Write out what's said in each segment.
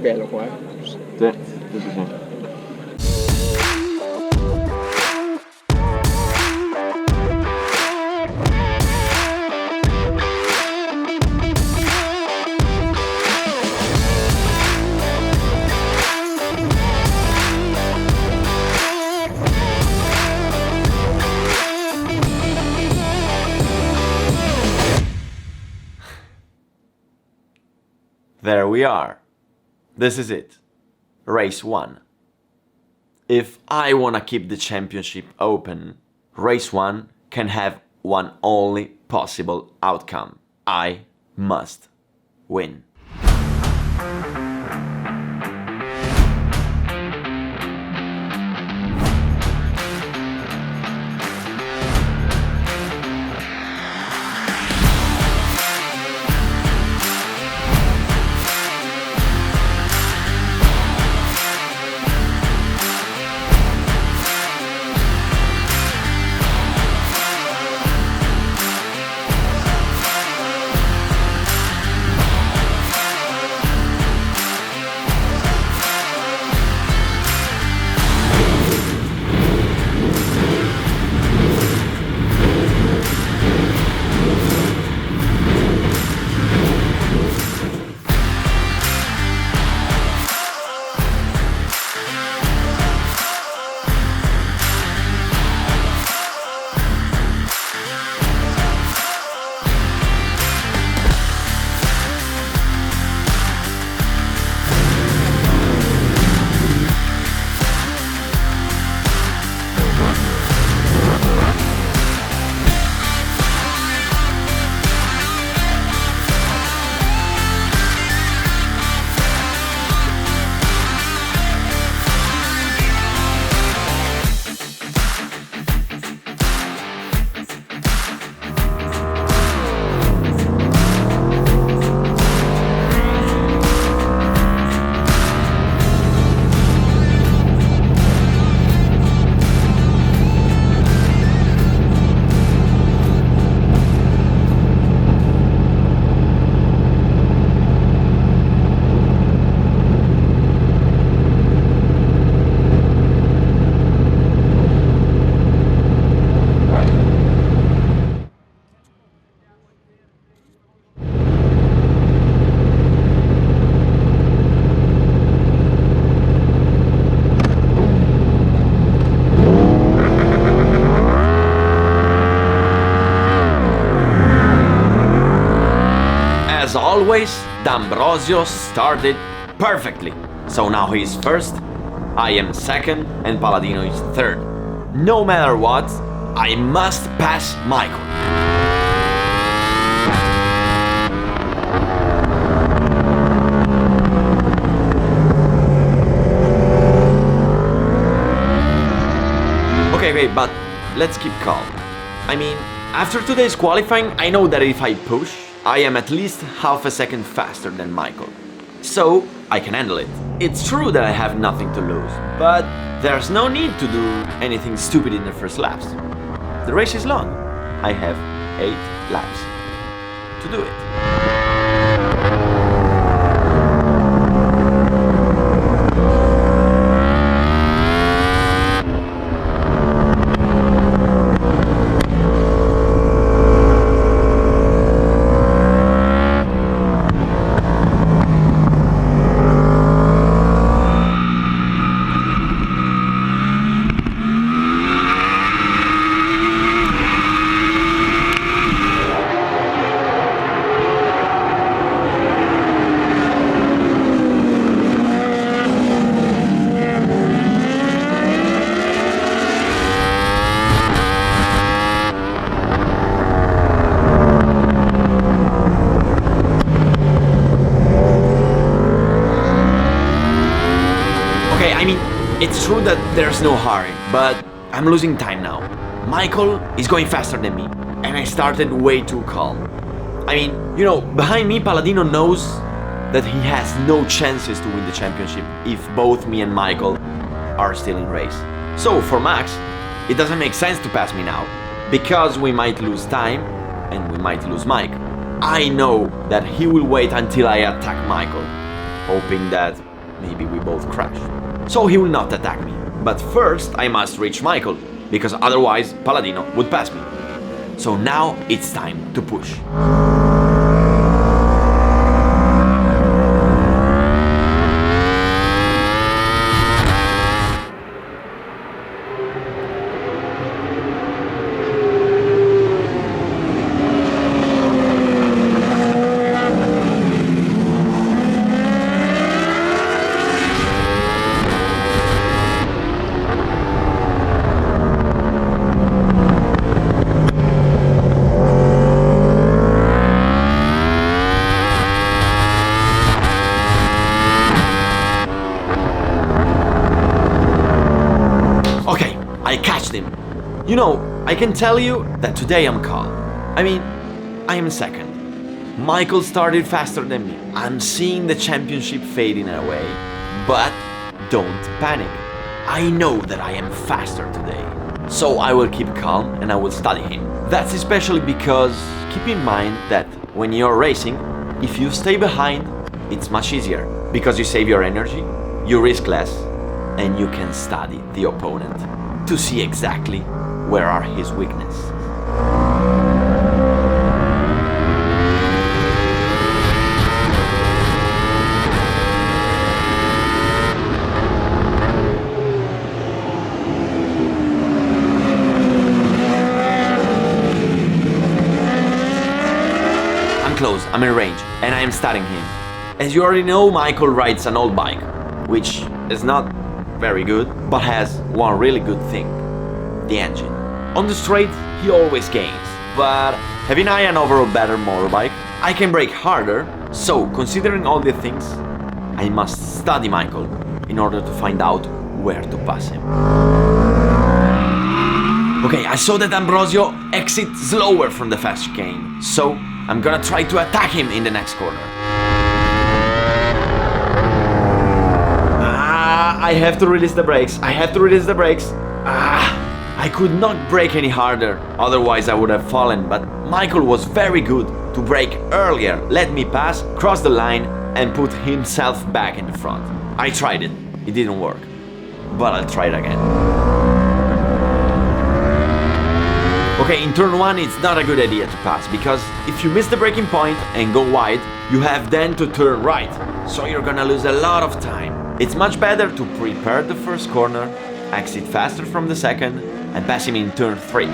bello qua, Sì. There we are. This is it. Race 1. If I wanna keep the championship open, race 1 can have one only possible outcome. I must win. As always, D'Ambrosio started perfectly. So now he's first, I am second, and Palladino is third. No matter what, I must pass Michael. Okay, but let's keep calm. I mean, after today's qualifying, I know that if I push, I am at least half a second faster than Michael. So, I can handle it. It's true that I have nothing to lose, but there's no need to do anything stupid in the first laps. The race is long. I have 8 laps to do it. It's true that there's no hurry, but I'm losing time now. Michael is going faster than me, and I started way too calm. I mean, behind me Palladino knows that he has no chances to win the championship if both me and Michael are still in race. So for Max, it doesn't make sense to pass me now, because we might lose time and we might lose Mike. I know that he will wait until I attack Michael, hoping that maybe we both crash. So he will not attack me. But first I must reach Michael, because otherwise Paladino would pass me. So now it's time to push. I catched him. You know, I can tell you that today I'm calm. I mean, I am second. Michael started faster than me. I'm seeing the championship fading away. But don't panic. I know that I am faster today. So I will keep calm and I will study him. That's especially because keep in mind that when you're racing, if you stay behind, it's much easier. Because you save your energy, you risk less, and you can study the opponent to see exactly where are his weaknesses. I'm close, I'm in range, and I am studying him. As you already know, Michael rides an old bike, which is not very good, but has one really good thing: the engine. On the straight, he always gains, but having I an overall better motorbike, I can brake harder, so considering all the things, I must study Michael in order to find out where to pass him. Okay, I saw that Ambrosio exits slower from the fast chicane, so I'm gonna try to attack him in the next corner. I have to release the brakes. I could not brake any harder, otherwise I would have fallen, but Michael was very good to brake earlier, let me pass, cross the line, and put himself back in the front. I tried it. It didn't work. But I'll try it again. Okay, in turn 1 it's not a good idea to pass, because if you miss the braking point and go wide, you have then to turn right, so you're gonna lose a lot of time. It's much better to prepare the first corner, exit faster from the second, and pass him in turn 3.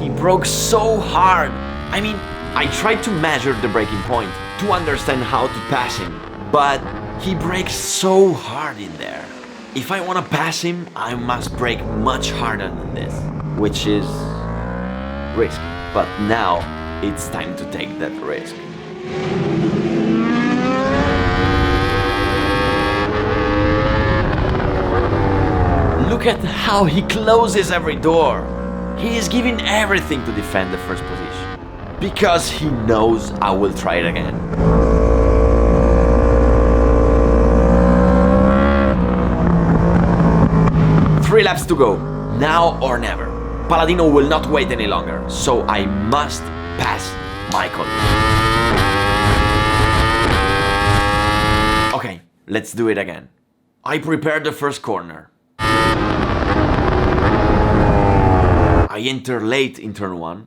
He broke so hard. I mean, I tried to measure the braking point to understand how to pass him, but he brakes so hard in there. If I want to pass him, I must brake much harder than this, which is risky. But now it's time to take that risk. Look at how he closes every door. He is giving everything to defend the first position, because he knows I will try it again. Three laps to go, now or never. Paladino will not wait any longer, so I must pass Michael. Okay, let's do it again. I prepared the first corner. I enter late in turn 1.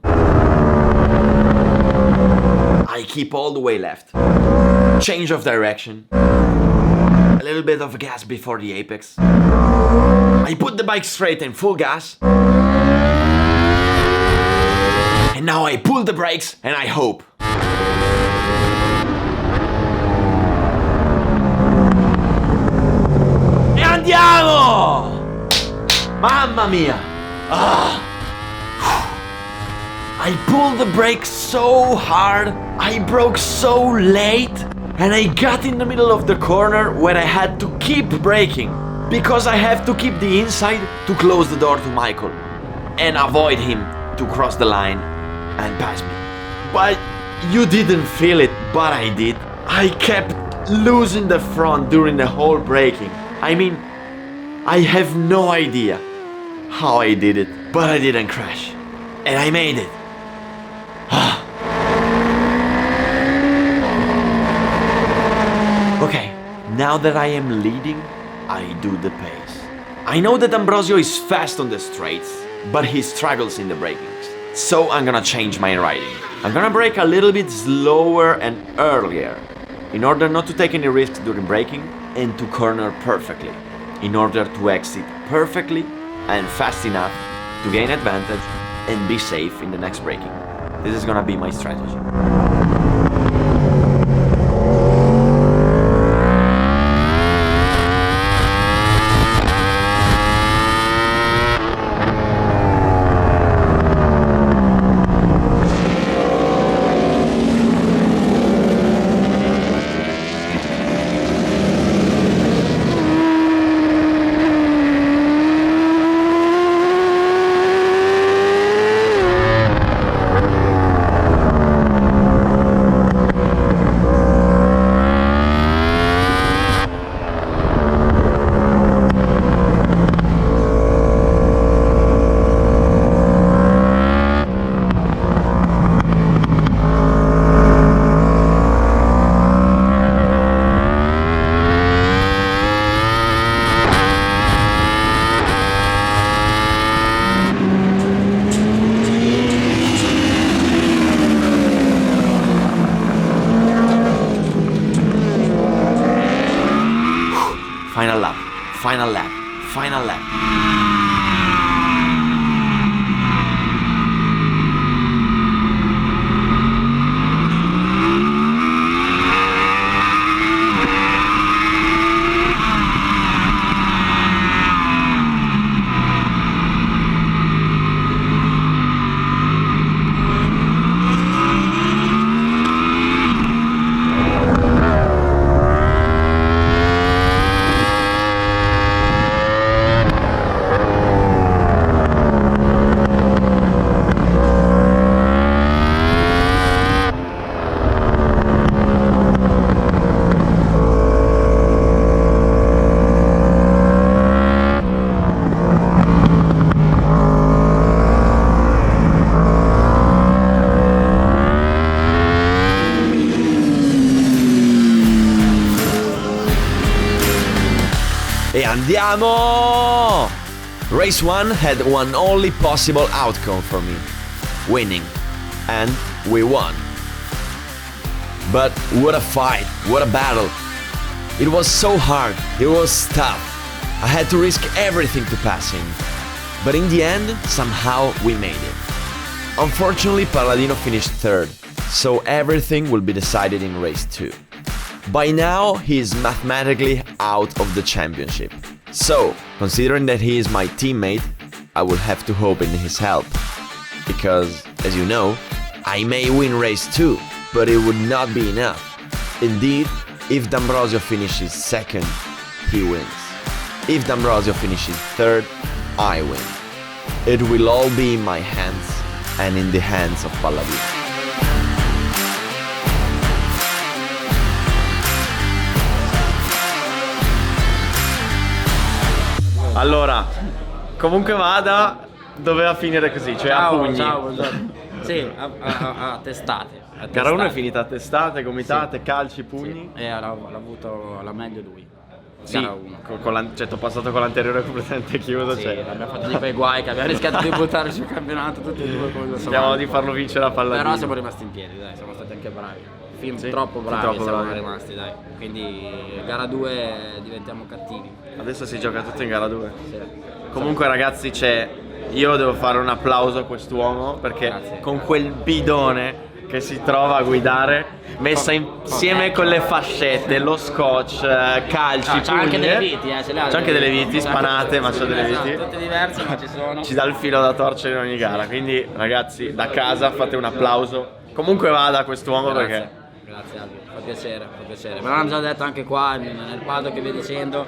I keep all the way left. Change of direction. A little bit of gas before the apex. I put the bike straight and full gas. And now I pull the brakes and I hope. E andiamo! Mamma mia! I pulled the brakes so hard, I broke so late, and I got in the middle of the corner where I had to keep braking, because I have to keep the inside to close the door to Michael and avoid him to cross the line and pass me. But you didn't feel it, but I did. I kept losing the front during the whole braking. I mean, I have no idea how I did it. But I didn't crash. And I made it. Okay, now that I am leading, I do the pace. I know that Ambrosio is fast on the straights, but he struggles in the brakings. So I'm gonna change my riding. I'm gonna brake a little bit slower and earlier, in order not to take any risks during braking and to corner perfectly, in order to exit perfectly and fast enough to gain advantage and be safe in the next braking. This is gonna be my strategy. Final lap, final lap, final lap. E andiamo! Race 1 had one only possible outcome for me: winning. And we won. But what a fight, what a battle. It was so hard, it was tough. I had to risk everything to pass him. But in the end, somehow we made it. Unfortunately, Palladino finished third, so everything will be decided in race 2. By now, he is mathematically out of the championship. So, considering that he is my teammate, I will have to hope in his help. Because, as you know, I may win race 2, but it would not be enough. Indeed, if D'Ambrosio finishes second, he wins. If D'Ambrosio finishes third, I win. It will all be in my hands and in the hands of Palladino. Allora, comunque vada, doveva finire così, cioè a pugni. Ciao, buongiorno. Sì, a testate. Gara 1 è finita a testate, gomitate, sì. Calci, pugni. Sì. E l'ha avuto la meglio lui. Sì, cioè t'ho passato con l'anteriore completamente chiuso. Sì, cioè. abbiamo fatto di quei guai che abbiamo rischiato di buttare sul campionato tutti e due. Speriamo di farlo vincere a Palladino. Però siamo rimasti in piedi, dai, siamo stati anche bravi. Sì, troppo bravi troppo siamo bravi. rimasti, dai. Quindi gara 2 diventiamo cattivi. Adesso si gioca tutto in gara 2. Sì. Comunque ragazzi, io devo fare un applauso a quest'uomo perché Grazie. con quel bidone che si trova a guidare, messa insieme con le fascette, lo scotch, calci, C'ha anche pugni, delle viti, ce le ha. C'ha anche delle viti spanate, ma c'ha delle Esatto, viti. tutte diverse, ma ci sono. Ci dà il filo da torcere in ogni gara. Quindi ragazzi, da casa fate un applauso. Comunque vada a quest'uomo perché Grazie Albi, fa piacere, fa piacere. Me l'hanno già detto anche qua nel paddock che vi dicendo.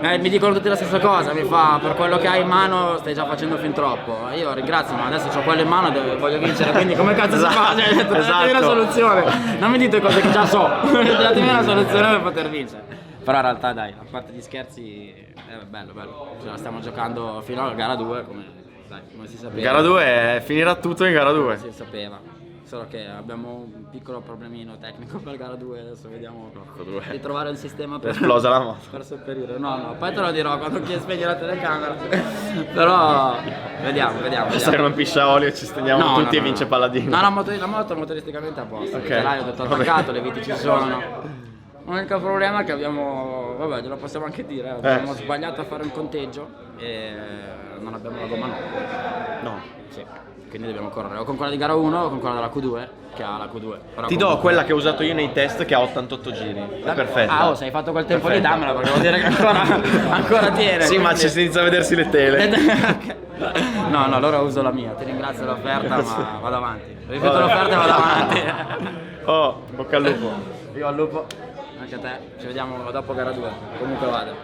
Mi dicono tutti la stessa cosa, mi fa: per quello che hai in mano stai già facendo fin troppo. Io ringrazio, ma adesso ho quello in mano e voglio vincere, quindi come cazzo si fa? Cioè, datemi una soluzione, non mi dite cose che già so, datemi una soluzione per poter vincere. Però in realtà dai, a parte gli scherzi, è bello, ce la stiamo giocando fino alla gara 2 come dai, non si sapeva. Gara 2 finirà tutto in gara 2. Si sapeva. Solo che abbiamo un piccolo problemino tecnico per gara 2, adesso vediamo di trovare un sistema È per esplosa la moto. per sopperire. No, poi te lo dirò quando chi spegne la telecamera. Però vediamo. Basta che non piscia olio e ci stendiamo tutti e vince Paladino. No, la moto motoristicamente è a posto. Ok. Il telaio è tutto attaccato, le viti ci sono. L'unico problema è che abbiamo, vabbè, glielo possiamo anche dire, abbiamo sbagliato a fare un conteggio e non abbiamo la gomma nuova. No. Sì. Quindi dobbiamo correre o con quella di gara 1 o con quella della Q2, che ha la Q2. Però Ti do quella che ho usato io nei test che ha 88 giri. È perfetta. Ah, se hai fatto quel tempo lì dammela, perché vuol dire che ancora tiene. Sì, ma ci si inizia a vedersi le tele. No, allora uso la mia, ti ringrazio dell'offerta, ma vado avanti. Ripeto l'offerta e vado avanti. Oh, bocca al lupo. Io al lupo. Anche a te, ci vediamo dopo gara 2. Comunque vado.